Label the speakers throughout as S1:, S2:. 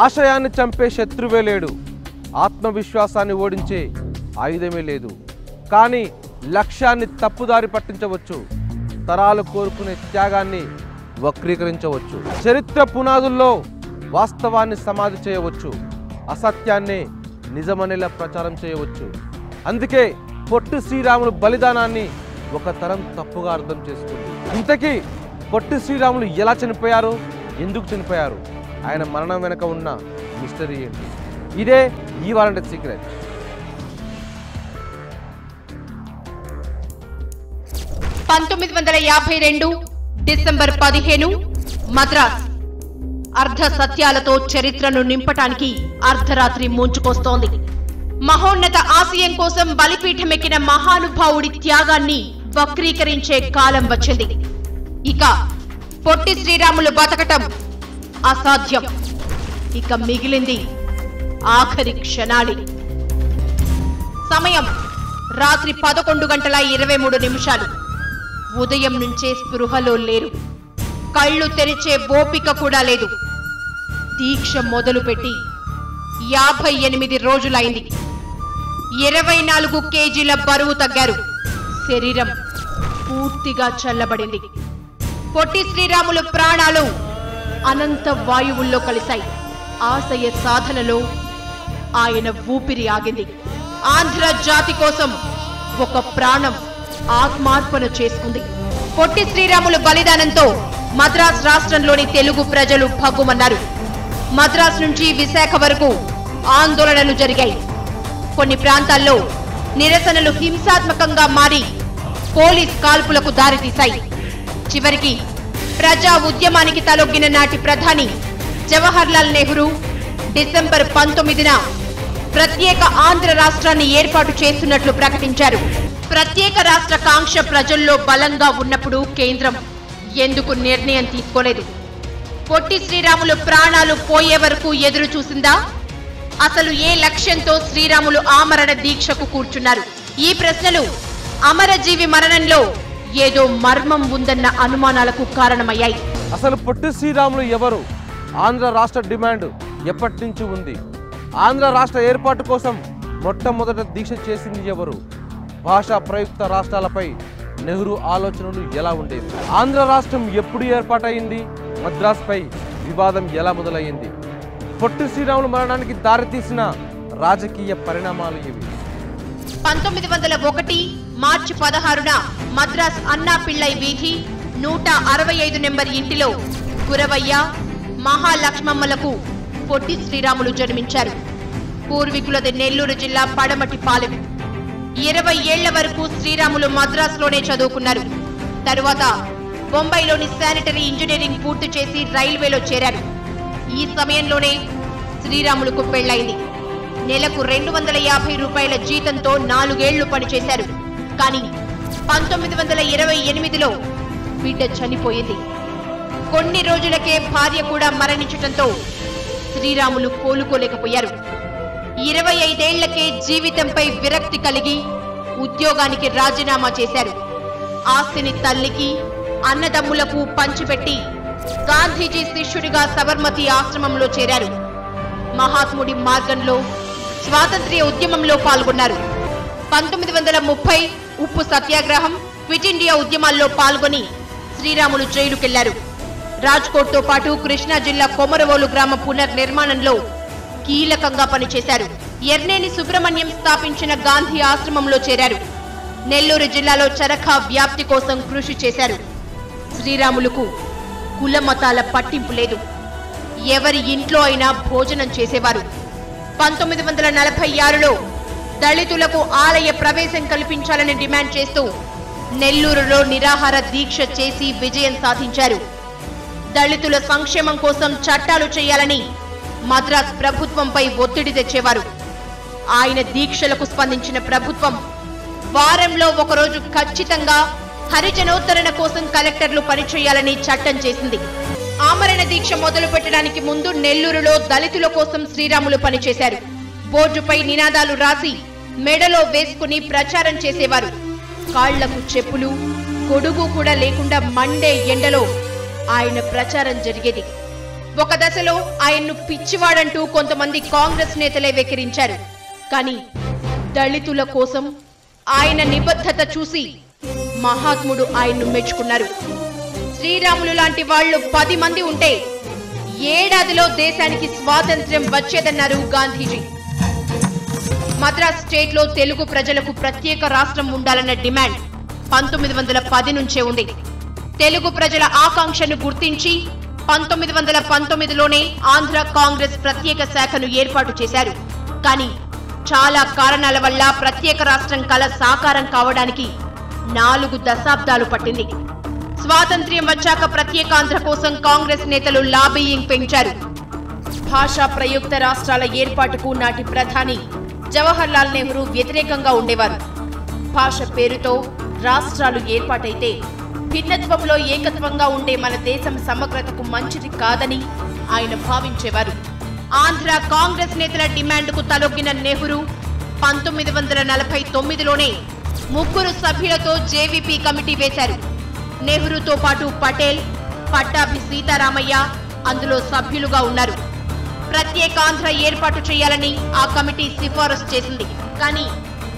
S1: ఆశయాన్ని చంపే శత్రువే లేడు, ఆత్మవిశ్వాసాన్ని ఓడించే ఆయుధమే లేదు. కానీ లక్ష్యాన్ని తప్పుదారి పట్టించవచ్చు, తరాలు కోరుకునే త్యాగాన్ని వక్రీకరించవచ్చు. చరిత్ర పునాదుల్లో వాస్తవాన్ని సమాధి చేయవచ్చు, అసత్యాన్ని నిజమనేలా ప్రచారం చేయవచ్చు. అందుకే పొట్టి శ్రీరాములు బలిదానాన్ని ఒక తరం తప్పుగా అర్థం చేసుకుంది. ఇంతకీ పొట్టి శ్రీరాములు ఎలా చనిపోయారు, ఎందుకు చనిపోయారు, ఆయన మరణం వెనుక ఉన్న మిస్టరీ ఏంటి? ఇదే ఈ వారంటీ సీక్రెట్.
S2: డిసెంబర్ 15 మద్రాస్. అర్ధ సత్యాలతో చరిత్రను నింపటానికి అర్ధరాత్రి ముంచుకొస్తోంది. మహోన్నత ఆశయం కోసం బలిపీఠమెక్కిన మహానుభావుడి త్యాగాన్ని వక్రీకరించే కాలం వచ్చింది. ఇక పొట్టి శ్రీరాములు బతకటం అసాధ్యం. ఇక మిగిలింది ఆఖరి క్షణాలి. సమయం రాత్రి 11:23. ఉదయం నుంచే స్పృహలో లేరు, కళ్ళు తెరిచే ఓపిక కూడా లేదు. దీక్ష మొదలుపెట్టి 58 రోజులైంది. 24 కేజీల బరువు తగ్గారు. శరీరం పూర్తిగా చల్లబడింది. పొట్టి శ్రీరాములు ప్రాణాలు అనంత వాయువుల్లో కలిశాయి. ఆశయ సాధనలో ఆయన ఊపిరి ఆగింది. ఆంధ్ర జాతి కోసం ఒక ప్రాణం ఆత్మార్పణ చేసుకుంది. పొట్టి శ్రీరాములు బలిదానంతో మద్రాస్ రాష్ట్రంలోని తెలుగు ప్రజలు భగ్గుమన్నారు. మద్రాస్ నుంచి విశాఖ వరకు ఆందోళనలు జరిగాయి. కొన్ని ప్రాంతాల్లో నిరసనలు హింసాత్మకంగా మారి పోలీస్ కాల్పులకు దారితీశాయి. చివరికి ప్రజా ఉద్యమానికి తలొగ్గిన నాటి ప్రధాని జవహర్లాల్ నెహ్రూ డిసెంబర్ 19న ప్రత్యేక ఆంధ్ర రాష్ట్రాన్ని ఏర్పాటు చేస్తున్నట్లు ప్రకటించారు. ప్రత్యేక రాష్ట్ర కాంక్ష ప్రజల్లో బలంగా ఉన్నప్పుడు కేంద్రం ఎందుకు నిర్ణయం తీసుకోలేదు? పొట్టి శ్రీరాములు ప్రాణాలు పోయే వరకు ఎదురు చూసిందా? అసలు ఏ లక్ష్యంతో శ్రీరాములు ఆమరణ దీక్షకు కూర్చున్నారు? ఈ ప్రశ్నలు అమరజీవి మరణంలో ఏదో మర్మం ఉందన్న అనుమానాలకు కారణమయ్యాయి.
S1: అసలు పొట్టి శ్రీరాములు ఎవరు? ఆంధ్ర రాష్ట్ర డిమాండ్ ఎప్పటి నుంచి ఉంది? ఆంధ్ర రాష్ట్ర ఏర్పాటు కోసం మొట్టమొదట దీక్ష చేసింది ఎవరు? భాషా ప్రయుక్త రాష్ట్రాలపై నెహ్రూ ఆలోచనలు ఎలా ఉండేవి? ఆంధ్ర రాష్ట్రం ఎప్పుడు ఏర్పాటైంది? మద్రాసుపై వివాదం ఎలా మొదలయ్యింది? పొట్టి శ్రీరాములు మరణానికి దారితీసిన రాజకీయ పరిణామాలు ఇవి.
S2: 1901 మార్చి 16న మద్రాస్ అన్నా పిళ్ళై వీధి 165 నెంబర్ ఇంటిలో గురవయ్య, మహాలక్ష్మమ్మలకు పొట్టి శ్రీరాములు జన్మించారు. పూర్వీకులది నెల్లూరు జిల్లా పడమటి పాలెం. 20 ఏళ్ల వరకు శ్రీరాములు మద్రాసులోనే చదువుకున్నారు. తరువాత బొంబాయిలోని శానిటరీ ఇంజనీరింగ్ పూర్తి చేసి రైల్వేలో చేరారు. ఈ సమయంలోనే శ్రీరాములకు పెళ్లైంది. నెలకు 250 రూపాయల జీతంతో 4 ఏళ్లు పనిచేశారు. కానీ 1928లో బిడ్డ చనిపోయింది. కొన్ని రోజులకే భార్య కూడా మరణించటంతో శ్రీరాములు కోలుకోలేకపోయారు. 25 ఏళ్లకే జీవితంపై విరక్తి కలిగి ఉద్యోగానికి రాజీనామా చేశారు. ఆస్తిని తల్లికి, అన్నదమ్ములకు పంచిపెట్టి గాంధీజీ శిష్యుడిగా సబర్మతి ఆశ్రమంలో చేరారు. మహాత్ముడి మార్గంలో స్వాతంత్ర్య ఉద్యమంలో పాల్గొన్నారు. 1930 ఉప్పు సత్యాగ్రహం, క్విట్ ఇండియా ఉద్యమాల్లో పాల్గొని శ్రీరాములు జైలుకెళ్లారు. రాజ్కోట్తో పాటు కృష్ణా జిల్లా కొమరవోలు గ్రామ పునర్నిర్మాణంలో కీలకంగా పనిచేశారు. ఎర్నేని సుబ్రహ్మణ్యం స్థాపించిన గాంధీ ఆశ్రమంలో చేరారు. నెల్లూరు జిల్లాలో చరఖా వ్యాప్తి కోసం కృషి చేశారు. శ్రీరాములకు కుల మతాల పట్టింపు లేదు. ఎవరి ఇంట్లో అయినా భోజనం చేసేవారు. 1946లో దళితులకు ఆలయ ప్రవేశం కల్పించాలని డిమాండ్ చేస్తూ నెల్లూరులో నిరాహార దీక్ష చేసి విజయం సాధించారు. దళితుల సంక్షేమం కోసం చట్టాలు చేయాలని మద్రాస్ ప్రభుత్వంపై ఒత్తిడి తెచ్చేవారు. ఆయన దీక్షలకు స్పందించిన ప్రభుత్వం వారంలో ఒకరోజు ఖచ్చితంగా హరిజనోద్ధరణ కోసం కలెక్టర్లు పనిచేయాలని చట్టం చేసింది. ఆమరణ దీక్ష మొదలు పెట్టడానికి ముందు నెల్లూరులో దళితుల కోసం శ్రీరాములు పనిచేశారు. బోర్డుపై నినాదాలు రాసి మెడలో వేసుకుని ప్రచారం చేసేవారు. కాళ్లకు చెప్పులు, గొడుగు కూడా లేకుండా మండే ఎండలో ఆయన ప్రచారం జరిగేది. ఒక దశలో ఆయన్ను పిచ్చివాడంటూ కొంతమంది కాంగ్రెస్ నేతలే వెక్కిరించారు. కానీ దళితుల కోసం ఆయన నిబద్ధత చూసి మహాత్ముడు ఆయన్ను మెచ్చుకున్నారు. శ్రీరాములు లాంటి వాళ్ళు 10 మంది ఉంటే ఏడాదిలో దేశానికి స్వాతంత్ర్యం వచ్చేదన్నారు గాంధీజీ. మద్రాస్ స్టేట్ లో తెలుగు ప్రజలకు ప్రత్యేక రాష్ట్రం ఉండాలన్న డిమాండ్ 1910 నుంచే ఉంది. తెలుగు ప్రజల ఆకాంక్షను గుర్తించి 1919లోనే ఆంధ్ర కాంగ్రెస్ ప్రత్యేక శాఖను ఏర్పాటు చేశారు. కానీ చాలా కారణాల వల్ల ప్రత్యేక రాష్ట్రం కల సాకారం కావడానికి 4 దశాబ్దాలు పట్టింది. స్వాతంత్ర్యం వచ్చాక ప్రత్యేకాంధ్ర కోసం కాంగ్రెస్ నేతలు లాబీయింగ్ పెంచారు. భాషా ప్రయుక్త రాష్ట్రాల ఏర్పాటుకు నాటి ప్రధాని జవహర్ లాల్ నెహ్రూ వ్యతిరేకంగా ఉండేవారు. భాష పేరుతో రాష్ట్రాలు ఏర్పాటైతే భిన్నత్వంలో ఏకత్వంగా ఉండే మన దేశం సమగ్రతకు మంచిది కాదని ఆయన భావించేవారు. ఆంధ్ర కాంగ్రెస్ నేతల డిమాండ్కు తలొగ్గిన నెహ్రూ 1949లోనే 3 సభ్యులతో జేవీపీ కమిటీ వేశారు. నెహ్రూతో పాటు పటేల్, పట్టాభి సీతారామయ్య అందులో సభ్యులుగా ఉన్నారు. ప్రత్యేకాంధ్ర ఏర్పాటు చేయాలని ఆ కమిటీ సిఫారసు చేసింది. కానీ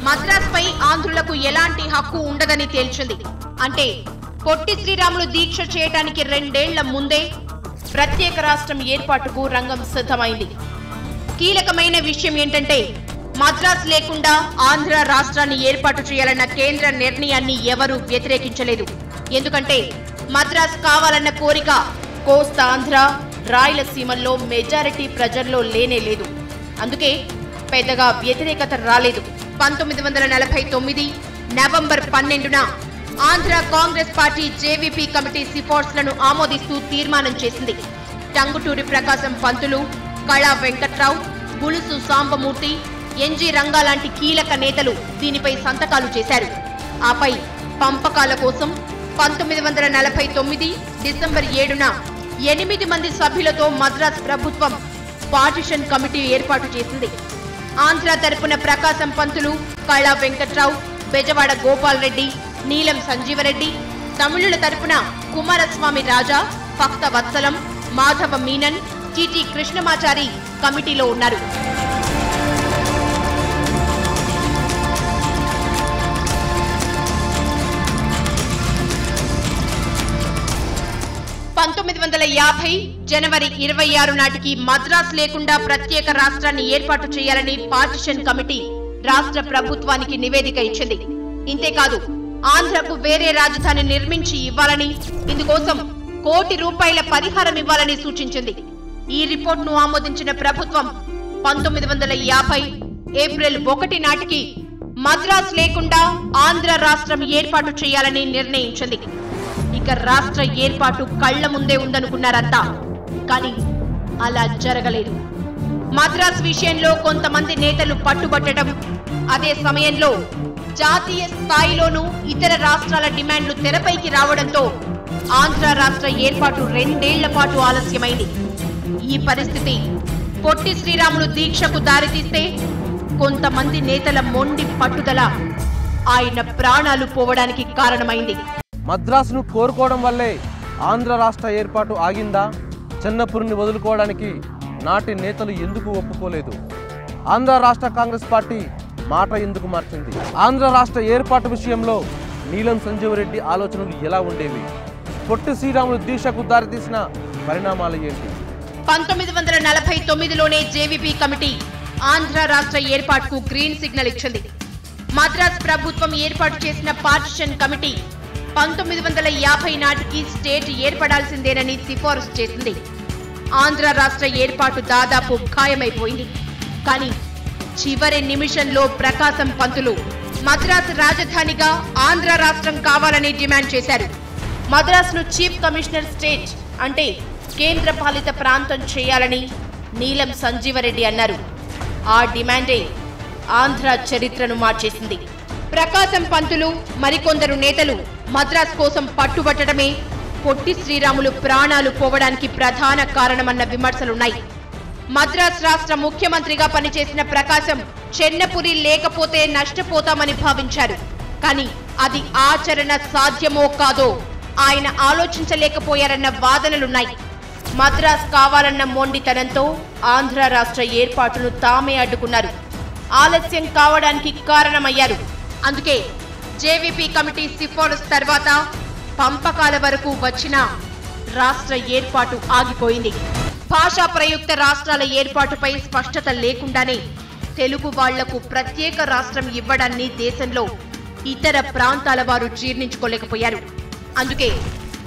S2: మద్రాస్ పై ఆంధ్రులకు ఎలాంటి హక్కు ఉండదని తేల్చింది. అంటే పొట్టి శ్రీరాములు దీక్ష చేయడానికి 2 ఏళ్ల ముందే ప్రత్యేక రాష్ట్రం ఏర్పాటుకు రంగం సిద్ధమైంది. కీలకమైన విషయం ఏంటంటే మద్రాస్ లేకుండా ఆంధ్ర రాష్ట్రాన్ని ఏర్పాటు చేయాలన్న కేంద్ర నిర్ణయాన్ని ఎవరూ వ్యతిరేకించలేదు. ఎందుకంటే మద్రాస్ కావాలన్న కోరిక కోస్తా ఆంధ్ర, రాయలసీమల్లో మెజారిటీ ప్రజల్లో లేనే లేదు. అందుకే పెద్దగా వ్యతిరేకత రాలేదు. 1949 నవంబర్ 12న Andhra Congress party JVP committee సిఫార్సులను ఆమోదిస్తూ తీర్మానం చేసింది. టంగుటూరి ప్రకాశం పంతులు, కళా వెంకట్రావు, బులుసు సాంబమూర్తి, ఎన్జీ రంగా లాంటి కీలక నేతలు దీనిపై సంతకాలు చేశారు. ఆపై పంపకాల కోసం 1949 డిసెంబర్ 7న 8 మంది సభ్యులతో మద్రాస్ ప్రభుత్వం పార్టిషన్ కమిటీ ఏర్పాటు చేసింది. ఆంధ్ర తరపున ప్రకాశం పంతులు, కళా వెంకట్రావు, బెజవాడ గోపాల్ రెడ్డి, నీలం సంజీవరెడ్డి, తమిళుల తరపున కుమారస్వామి రాజా, భక్త వత్సలం, మాధవ మీనన్, టిటి కృష్ణమాచారి కమిటీలో ఉన్నారు. జనవరి 26 నాటికి మద్రాస్ లేకుండా ప్రత్యేక రాష్ట్రాన్ని ఏర్పాటు చేయాలని పార్టిషన్ కమిటీ రాష్ట్ర ప్రభుత్వానికి నివేదిక ఇచ్చింది. ఇంతేకాదు ఆంధ్రకు వేరే రాజధాని నిర్మించి ఇవ్వాలని, ఇందుకోసం ₹1 కోటి పరిహారం ఇవ్వాలని సూచించింది. ఈ రిపోర్ట్ను ఆమోదించిన ప్రభుత్వం 1950 ఏప్రిల్ 1 నాటికి మద్రాస్ లేకుండా ఆంధ్ర రాష్ట్రం ఏర్పాటు చేయాలని నిర్ణయించింది. ఇక రాష్ట్ర ఏర్పాటు కళ్ల ముందే ఉందనుకున్నారంతా. కానీ అలా జరగలేదు. మద్రాస్ విషయంలో కొంతమంది నేతలు పట్టుబట్టడం, అదే సమయంలో జాతీయ స్థాయిలోనూ ఇతర రాష్ట్రాల డిమాండ్లు తెరపైకి రావడంతో ఆంధ్ర రాష్ట్ర ఏర్పాటు 2 ఏళ్ల పాటు ఆలస్యమైంది. ఈ పరిస్థితి పొట్టి శ్రీరాములు దీక్షకు దారితీస్తే కొంతమంది నేతల మొండి పట్టుదల ఆయన ప్రాణాలు పోవడానికి కారణమైంది.
S1: మద్రాసును కోరుకోవడం వల్లే ఆంధ్ర రాష్ట్ర ఏర్పాటు ఆగిందా? చెన్నపురిని వదులుకోవడానికి నాటి నేతలు ఎందుకు ఒప్పుకోలేదు? ఆంధ్ర రాష్ట్ర కాంగ్రెస్ పార్టీ మాట ఎందుకు మార్చింది? ఆంధ్ర రాష్ట్ర ఏర్పాటు విషయంలో నీలం సంజీవరెడ్డి ఆలోచనలు ఎలా ఉండేవి? పొట్టి శ్రీరాములు దీక్షకు దారితీసిన పరిణామాలు ఏంటి?
S2: 1949లోనే జేవీపీ కమిటీ ఆంధ్ర రాష్ట్ర ఏర్పాటుకు గ్రీన్ సిగ్నల్ ఇచ్చింది. మద్రాస్ ప్రభుత్వం ఏర్పాటు చేసిన పార్టిషన్ కమిటీ 1950 నాటికి స్టేట్ ఏర్పడాల్సిందేనని సిఫారసు చేసింది. ఆంధ్ర రాష్ట్ర ఏర్పాటు దాదాపు ఖాయమైపోయింది. కానీ చివరి నిమిషంలో ప్రకాశం పంతులు మద్రాసు రాజధానిగా ఆంధ్ర రాష్ట్రం కావాలని డిమాండ్ చేశారు. మద్రాసును చీఫ్ కమిషనర్ స్టేట్ అంటే కేంద్ర పాలిత ప్రాంతం చేయాలని నీలం సంజీవరెడ్డి అన్నారు. ఆ డిమాండే ఆంధ్ర చరిత్రను మార్చేసింది. ప్రకాశం పంతులు మరికొందరు నేతలు మద్రాస్ కోసం పట్టుబట్టడమే పొట్టి శ్రీరాములు ప్రాణాలు పోవడానికి ప్రధాన కారణమన్న విమర్శలున్నాయి. మద్రాస్ రాష్ట్ర ముఖ్యమంత్రిగా పనిచేసిన ప్రకాశం చెన్నపురి లేకపోతే నష్టపోతామని భావించారు. కానీ అది ఆచరణ సాధ్యమో కాదో ఆయన ఆలోచించలేకపోయారన్న వాదనలున్నాయి. మద్రాస్ కావాలన్న మొండితనంతో ఆంధ్ర రాష్ట్ర ఏర్పాటును తామే అడ్డుకున్నారు. ఆలస్యం కావడానికి కారణమయ్యారు. అందుకే జేవీపీ కమిటీ సిఫారసు తర్వాత పంపకాల వరకు వచ్చిన రాష్ట్ర ఏర్పాటు ఆగిపోయింది. భాషా ప్రయుక్త రాష్ట్రాల ఏర్పాటుపై స్పష్టత లేకుండానే తెలుగు వాళ్లకు ప్రత్యేక రాష్ట్రం ఇవ్వడాన్ని దేశంలో ఇతర ప్రాంతాల వారు జీర్ణించుకోలేకపోయారు. అందుకే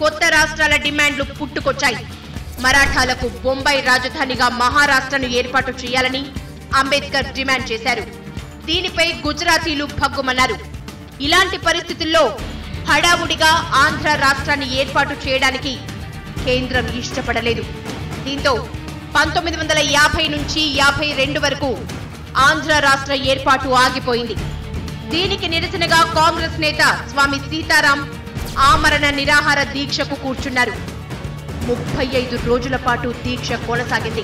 S2: కొత్త రాష్ట్రాల డిమాండ్లు పుట్టుకొచ్చాయి. మరాఠాలకు బొంబాయి రాజధానిగా మహారాష్ట్రను ఏర్పాటు చేయాలని అంబేద్కర్ డిమాండ్ చేశారు. దీనిపై గుజరాతీలు భగ్గుమన్నారు. ఇలాంటి పరిస్థితుల్లో హడావుడిగా ఆంధ్ర రాష్ట్రాన్ని ఏర్పాటు చేయడానికి కేంద్రం ఇష్టపడలేదు. దీంతో 1950 నుంచి 52 వరకు ఆంధ్ర రాష్ట్ర ఏర్పాటు ఆగిపోయింది. దీనికి నిరసనగా కాంగ్రెస్ నేత స్వామి సీతారాం ఆమరణ నిరాహార దీక్షకు కూర్చున్నారు. 35 రోజుల పాటు దీక్ష కొనసాగింది.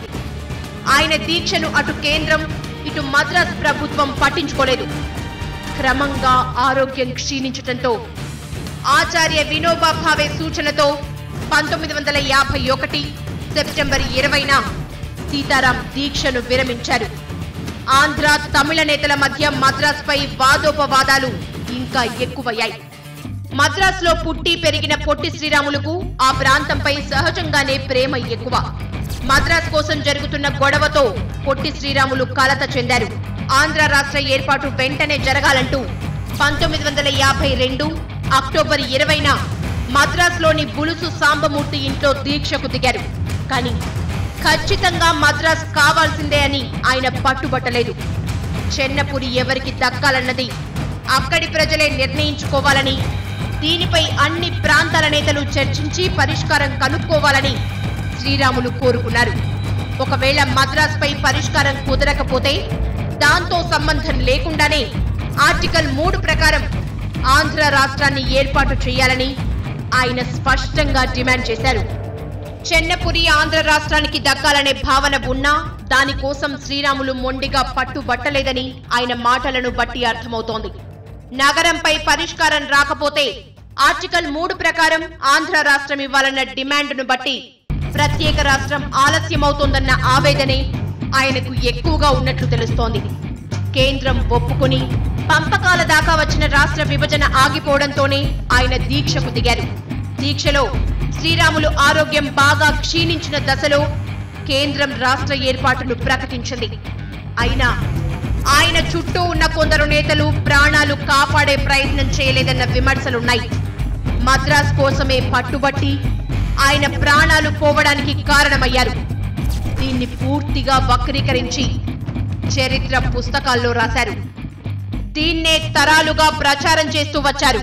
S2: ఆయన దీక్షను అటు కేంద్రం ఇటు మద్రాస్ ప్రభుత్వం పట్టించుకోలేదు. క్రమంగా ఆరోగ్యం క్షీణించడంతో ఆచార్య వినోబా భావే సూచనతో 1951 సెప్టెంబర్ 20న సీతారాం దీక్షను విరమించారు. ఆంధ్ర తమిళ నేతల మధ్య మద్రాస్పై వాదోపవాదాలు ఇంకా ఎక్కువయ్యాయి. మద్రాసులో పుట్టి పెరిగిన పొట్టి శ్రీరాములకు ఆ ప్రాంతంపై సహజంగానే ప్రేమ ఎక్కువ. మద్రాస్ కోసం జరుగుతున్న గొడవతో పొట్టి శ్రీరాములు కలత చెందారు. ఆంధ్ర రాష్ట్ర ఏర్పాటు వెంటనే జరగాలంటూ 1952 అక్టోబర్ 20న మద్రాసులోని బులుసు సాంబమూర్తి ఇంట్లో దీక్షకు దిగారు. కానీ ఖచ్చితంగా మద్రాస్ కావాల్సిందే అని ఆయన పట్టుబట్టలేదు. చెన్నపురి ఎవరికి దక్కాలన్నది అక్కడి ప్రజలే నిర్ణయించుకోవాలని, దీనిపై అన్ని ప్రాంతాల నేతలు చర్చించి పరిష్కారం కనుక్కోవాలని శ్రీరాములు కోరుకున్నారు. ఒకవేళ మద్రాస్పై పరిష్కారం కుదరకపోతే దాంతో సంబంధం లేకుండానే ఆర్టికల్ 3 ప్రకారం ఆంధ్ర రాష్ట్రాన్ని ఏర్పాటు చేయాలని ఆయన స్పష్టంగా డిమాండ్ చేశారు. చెన్నపురి ఆంధ్ర రాష్ట్రానికి దక్కాలనే భావన ఉన్నా దానికోసం శ్రీరాములు మొండిగా పట్టుబట్టలేదని ఆయన మాటలను బట్టి అర్థమవుతోంది. నగరంపై పరిష్కారం రాకపోతే ఆర్టికల్ 3 ప్రకారం ఆంధ్ర రాష్ట్రం ఇవ్వాలన్న డిమాండ్ను బట్టి ప్రత్యేక రాష్ట్రం ఆలస్యమవుతోందన్న ఆవేదనే ఆయనకు ఎక్కువగా ఉన్నట్లు తెలుస్తోంది. కేంద్రం ఒప్పుకుని పంపకాల దాకా వచ్చిన రాష్ట్ర విభజన ఆగిపోవడంతోనే ఆయన దీక్షకు దిగారు. దీక్షలో శ్రీరాములు ఆరోగ్యం బాగా క్షీణించిన దశలో కేంద్రం రాష్ట్ర ఏర్పాటును ప్రకటించింది. అయినా ఆయన చుట్టూ ఉన్న కొందరు నేతలు ప్రాణాలు కాపాడే ప్రయత్నం చేయలేదన్న విమర్శలున్నాయి. మద్రాస్ కోసమే పట్టుబట్టి ఆయన ప్రాణాలు పోవడానికి కారణమయ్యారు. దీన్ని పూర్తిగా వక్రీకరించి చరిత్ర పుస్తకాల్లో రాశారు. దీన్నే తరాలుగా ప్రచారం చేస్తూ వచ్చారు.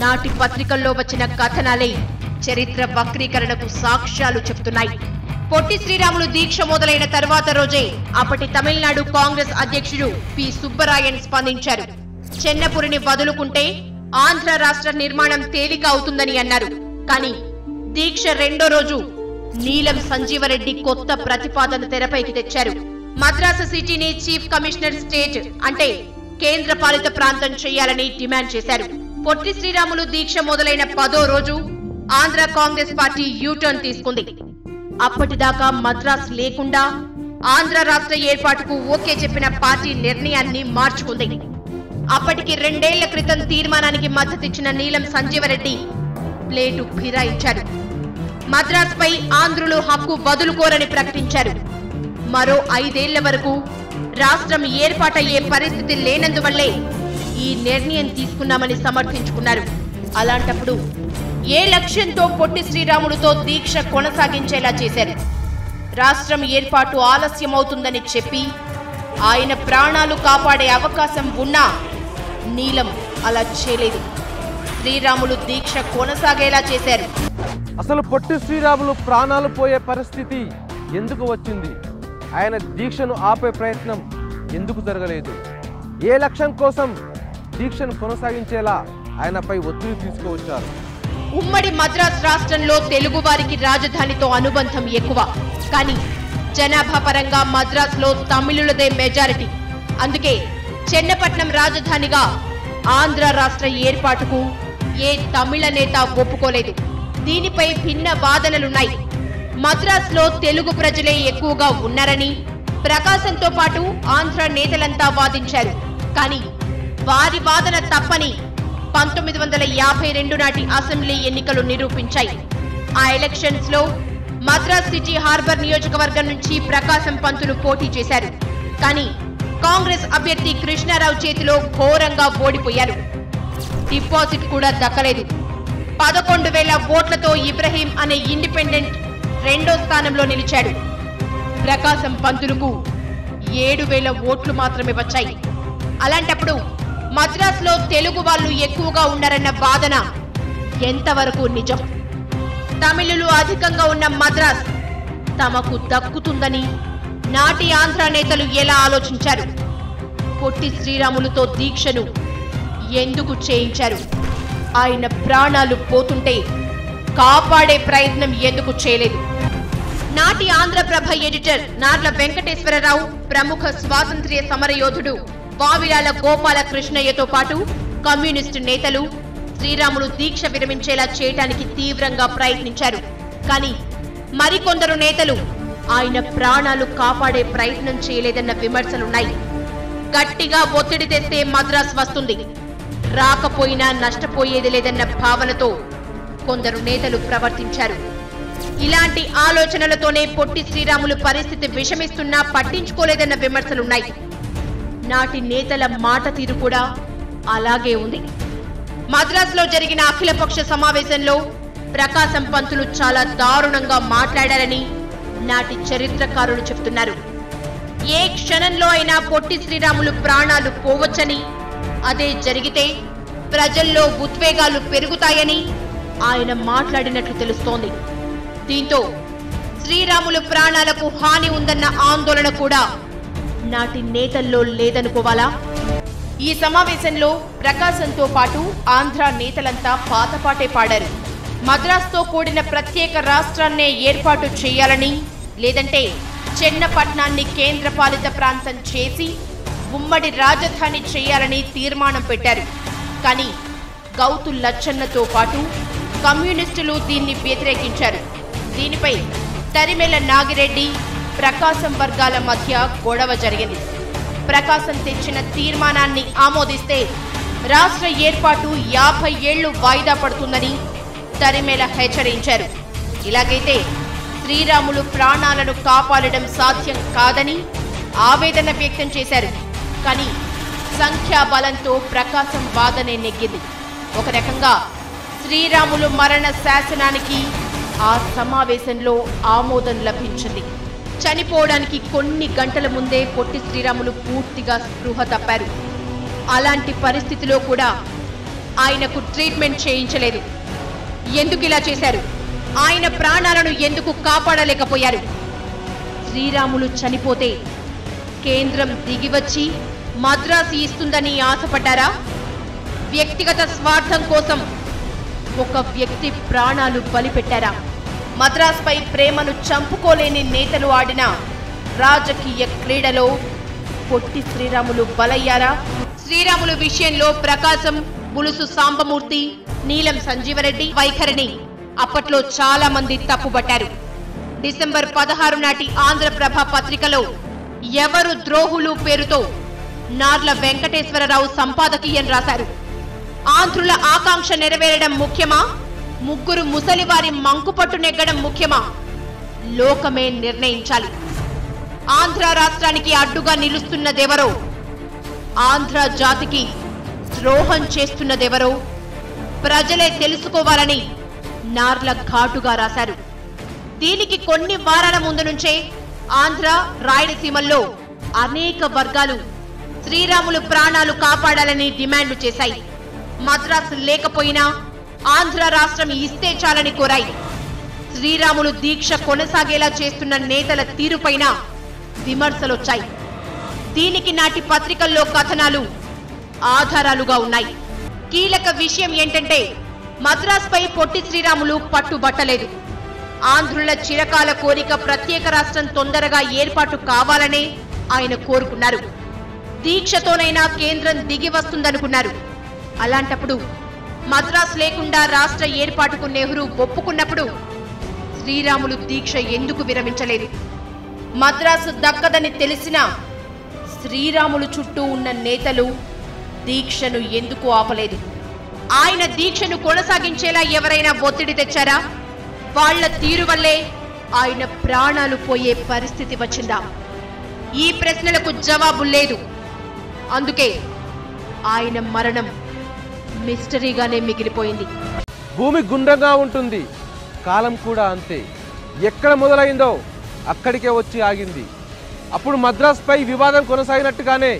S2: నాటి పత్రికల్లో వచ్చిన కథనాలే చరిత్ర వక్రీకరణకు సాక్ష్యాలు చెబుతున్నాయి. పొట్టి శ్రీరాములు దీక్ష మొదలైన తర్వాత రోజే అప్పటి తమిళనాడు కాంగ్రెస్ అధ్యక్షుడు పి సుబ్బరాయన్ స్పందించారు. చెన్నపురిని వదులుకుంటే ఆంధ్ర రాష్ట్ర నిర్మాణం తేలిక అవుతుందని అన్నారు. కానీ దీక్ష రెండో రోజు నీలం సంజీవరెడ్డి కొత్త ప్రతిపాదన తెరపైకి తెచ్చారు. మద్రాసు సిటీని చీఫ్ కమిషనర్ స్టేట్ అంటే కేంద్ర పాలిత ప్రాంతం చేయాలని డిమాండ్ చేశారు. పొట్టి శ్రీరాములు దీక్ష మొదలైన 10వ రోజు ఆంధ్ర కాంగ్రెస్ పార్టీ యూటర్న్ తీసుకుంది. అప్పటిదాకా మద్రాస్ లేకుండా ఆంధ్ర రాష్ట్ర ఏర్పాటుకు ఓకే చెప్పిన పార్టీ నిర్ణయాన్ని మార్చుకుంది. అప్పటికి 2 ఏళ్ల క్రితం తీర్మానానికి మద్దతిచ్చిన నీలం సంజీవరెడ్డి ప్లేటు ఫిరాయించారు. మద్రాస్ పై ఆంధ్రులు హక్కు వదులుకోరని ప్రకటించారు. మరో 5 ఏళ్ల వరకు రాష్ట్రం ఏర్పాటయ్యే పరిస్థితి లేనందువల్లే ఈ నిర్ణయం తీసుకున్నామని సమర్థించుకున్నారు. అలాంటప్పుడు ఏ లక్ష్యంతో పొట్టి శ్రీరాములుతో దీక్ష కొనసాగించేలా చేశారు? రాష్ట్రం ఏర్పాటు ఆలస్యమవుతుందని చెప్పి ఆయన ప్రాణాలు కాపాడే అవకాశం ఉన్నా నీలం అలా చేయలేదు. శ్రీరాములు దీక్ష కొనసాగేలా చేశారు.
S1: అసలు పొట్టి శ్రీరాములు ప్రాణాలు పోయే పరిస్థితి ఎందుకు వచ్చింది? ఆయన దీక్షను ఆపే ప్రయత్నం ఎందుకు జరగలేదు? ఏ లక్ష్యం కోసం దీక్షను కొనసాగించేలా ఆయనపై ఒత్తిడి తీసుకువచ్చారు?
S2: ఉమ్మడి మద్రాస్ రాష్ట్రంలో తెలుగు వారికి రాజధానితో అనుబంధం ఎక్కువ. కానీ జనాభా పరంగా మద్రాసులో తమిళులదే మెజారిటీ. అందుకే చెన్నపట్నం రాజధానిగా ఆంధ్ర రాష్ట్ర ఏర్పాటుకు ఏ తమిళ నేత ఒప్పుకోలేదు. దీనిపై భిన్న వాదనలున్నాయి. మద్రాసులో తెలుగు ప్రజలే ఎక్కువగా ఉన్నారని ప్రకాశంతో పాటు ఆంధ్ర నేతలంతా వాదించారు. కానీ వారి వాదన తప్పని 1952 నాటి అసెంబ్లీ ఎన్నికలు నిరూపించాయి. ఆ ఎలక్షన్స్ లో మద్రాస్ సిటీ హార్బర్ నియోజకవర్గం నుంచి ప్రకాశం పంతులు పోటీ చేశారు. కానీ కాంగ్రెస్ అభ్యర్థి కృష్ణారావు చేతిలో ఘోరంగా ఓడిపోయారు. డిపాజిట్ కూడా దక్కలేదు. 11,000 ఓట్లతో ఇబ్రహీం అనే ఇండిపెండెంట్ రెండో స్థానంలో నిలిచాడు. ప్రకాశం పంతులకు 7,000 ఓట్లు మాత్రమే వచ్చాయి. అలాంటప్పుడు మద్రాసులో తెలుగు వాళ్ళు ఎక్కువగా ఉన్నారన్న వాదన ఎంతవరకు నిజం? తమిళులు అధికంగా ఉన్న మద్రాస్ తమకు దక్కుతుందని నాటి ఆంధ్ర నేతలు ఎలా ఆలోచించారు? పొట్టి శ్రీరాములుతో దీక్షను ఎందుకు చేయించారు? ఆయన ప్రాణాలు పోతుంటే కాపాడే ప్రయత్నం ఎందుకు చేయలేదు? నాటి ఆంధ్రప్రభ ఎడిటర్ నార్ల వెంకటేశ్వరరావు, ప్రముఖ స్వాతంత్ర్య సమరయోధుడు వావిలాల గోపాలకృష్ణయ్యతో పాటు కమ్యూనిస్టు నేతలు శ్రీరాములు దీక్ష విరమించేలా చేయటానికి తీవ్రంగా ప్రయత్నించారు. కానీ మరికొందరు నేతలు ఆయన ప్రాణాలు కాపాడే ప్రయత్నం చేయలేదన్న విమర్శలున్నాయి. గట్టిగా ఒత్తిడి తెస్తే మద్రాస్ వస్తుంది, రాకపోయినా నష్టపోయేది లేదన్న భావనతో కొందరు నేతలు ప్రవర్తించారు. ఇలాంటి ఆలోచనలతోనే పొట్టి శ్రీరాములు పరిస్థితి విషమిస్తున్నా పట్టించుకోలేదన్న విమర్శలున్నాయి. నాటి నేతల మాట తీరు కూడా అలాగే ఉంది. మద్రాసులో జరిగిన అఖిలపక్ష సమావేశంలో ప్రకాశం పంతులు చాలా దారుణంగా మాట్లాడారని నాటి చరిత్రకారులు చెబుతున్నారు. ఏ క్షణంలో అయినా పొట్టి శ్రీరాములు ప్రాణాలు పోవచ్చని, అదే జరిగితే ప్రజల్లో ఉద్వేగాలు పెరుగుతాయని ఆయన మాట్లాడినట్లు తెలుస్తోంది. దీంతో శ్రీరాములు ప్రాణాలకు హాని ఉందన్న ఆందోళన కూడా నాటి నేతల్లో లేదనుకోవాలా? ఈ సమావేశంలో ప్రకాశంతో పాటు ఆంధ్ర నేతలంతా పాతపాటే పాడారు. మద్రాసుతో కూడిన ప్రత్యేక రాష్ట్రాన్నే ఏర్పాటు చేయాలని, లేదంటే చెన్నపట్నాన్ని కేంద్రపాలిత ప్రాంతం చేసి ఉమ్మడి రాజధాని చేయాలని తీర్మానం పెట్టారు. కానీ గౌతు లచ్చన్నతో పాటు కమ్యూనిస్టులు దీన్ని వ్యతిరేకించారు. దీనిపై తరిమెల నాగిరెడ్డి, ప్రకాశం వర్గాల మధ్య గొడవ జరిగింది. ప్రకాశం తెచ్చిన తీర్మానాన్ని ఆమోదిస్తే రాష్ట్ర ఏర్పాటు 50 ఏళ్లు వాయిదా పడుతుందని తరిమెల హెచ్చరించారు. ఇలాగైతే శ్రీరాములు ప్రాణాలను కాపాడడం సాధ్యం కాదని ఆవేదన వ్యక్తం చేశారు. కానీ సంఖ్యాబలంతో ప్రకాశం వాదనే నెగ్గింది. ఒక రకంగా శ్రీరాములు మరణ శాసనానికి ఆ సమావేశంలో ఆమోదం లభించింది. చనిపోవడానికి కొన్ని గంటల ముందే పొట్టి శ్రీరాములు పూర్తిగా స్పృహ తప్పారు. అలాంటి పరిస్థితిలో కూడా ఆయనకు ట్రీట్మెంట్ చేయించలేదు. ఎందుకు ఇలా చేశారు? ఆయన ప్రాణాలను ఎందుకు కాపాడలేకపోయారు? శ్రీరాములు చనిపోతే కేంద్రం దిగివచ్చి మద్రాసు ఇస్తుందని ఆశపడ్డారా? వ్యక్తిగత స్వార్థం కోసం ఒక వ్యక్తి ప్రాణాలు బలిపెట్టారా? మద్రాసుపై ప్రేమను చంపుకోలేని నేతలు ఆడిన రాజకీయ క్రీడలో పొట్టి శ్రీరాములు బలయ్యారా? శ్రీరాములు విషయంలో ప్రకాశం, బులుసు సాంబమూర్తి, నీలం సంజీవరెడ్డి వైఖరిని అప్పట్లో చాలా మంది తప్పుబట్టారు. డిసెంబర్ 16 నాటి ఆంధ్రప్రభ పత్రికలో ఎవరు ద్రోహులు పేరుతో నార్ల వెంకటేశ్వరరావు సంపాదకీయం రాశారు. ఆంధ్రుల ఆకాంక్ష నెరవేరడం ముఖ్యమా, ముగ్గురు ముసలివారి మంకుపట్టు నెగ్గడం ముఖ్యమా? లోకమే నిర్ణయించాలి. ఆంధ్ర రాష్ట్రానికి అడ్డుగా నిలుస్తున్నదెవరో, ఆంధ్ర జాతికి ద్రోహం చేస్తున్నదెవరో ప్రజలే తెలుసుకోవాలని నార్ల ఘాటుగా రాశారు. దీనికి కొన్ని వారాల ముందు నుంచే ఆంధ్ర, రాయలసీమల్లో అనేక వర్గాలు శ్రీరాములు ప్రాణాలు కాపాడాలని డిమాండ్లు చేశాయి. మద్రాసు లేకపోయినా ఆంధ్ర రాష్ట్రం ఇస్తే చాలని కోరాయి. శ్రీరాములు దీక్ష కొనసాగేలా చేస్తున్న నేతల తీరుపైన విమర్శలొచ్చాయి. దీనికి నాటి పత్రికల్లో కథనాలు ఆధారాలుగా ఉన్నాయి. కీలక విషయం ఏంటంటే మద్రాసుపై పొట్టి శ్రీరాములు పట్టుబట్టలేదు. ఆంధ్రుల చిరకాల కోరిక ప్రత్యేక రాష్ట్రం తొందరగా ఏర్పాటు కావాలనే ఆయన కోరుకున్నారు. దీక్షతోనైనా కేంద్రం దిగి వస్తుందనుకున్నారు. అలాంటప్పుడు మద్రాసు లేకుండా రాష్ట్ర ఏర్పాటుకు నెహ్రూ ఒప్పుకున్నప్పుడు శ్రీరాములు దీక్ష ఎందుకు విరమించలేదు? మద్రాసు దక్కదని తెలిసినా శ్రీరాములు చుట్టూ ఉన్న నేతలు దీక్షను ఎందుకు ఆపలేదు? ఆయన దీక్షను కొనసాగించేలా ఎవరైనా ఒత్తిడి తెచ్చారా? వాళ్ల తీరు వల్లే ఆయన ప్రాణాలు పోయే పరిస్థితి వచ్చిందా? ఈ ప్రశ్నలకు జవాబు లేదు. అందుకే ఆయన మరణం మిస్టరీగానే మిగిలిపోయింది.
S1: భూమి గుండ్రంగా ఉంటుంది, కాలం కూడా అంతే. ఎక్కడ మొదలైందో అక్కడికే వచ్చి ఆగింది. అప్పుడు మద్రాసుపై వివాదం కొనసాగినట్టుగానే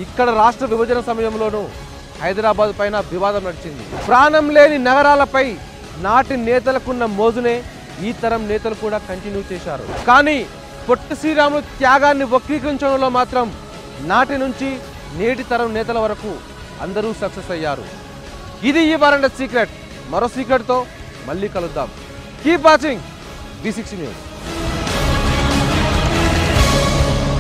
S1: ఇక్కడ రాష్ట్ర విభజన సమయంలోనూ హైదరాబాద్ పైన వివాదం నడిచింది. ప్రాణం లేని నగరాలపై నాటి నేతలకున్న మోజునే ఈ తరం నేతలు కూడా కంటిన్యూ చేశారు. కానీ పొట్టి శ్రీరాములు త్యాగాన్ని వక్రీకరించడంలో మాత్రం నాటి నుంచి నేటి తరం నేతల వరకు అందరూ సక్సెస్ అయ్యారు. ఇది ఈ వారం సీక్రెట్. మరో సీక్రెట్తో మళ్ళీ కలుద్దాం. Keep watching V60 News.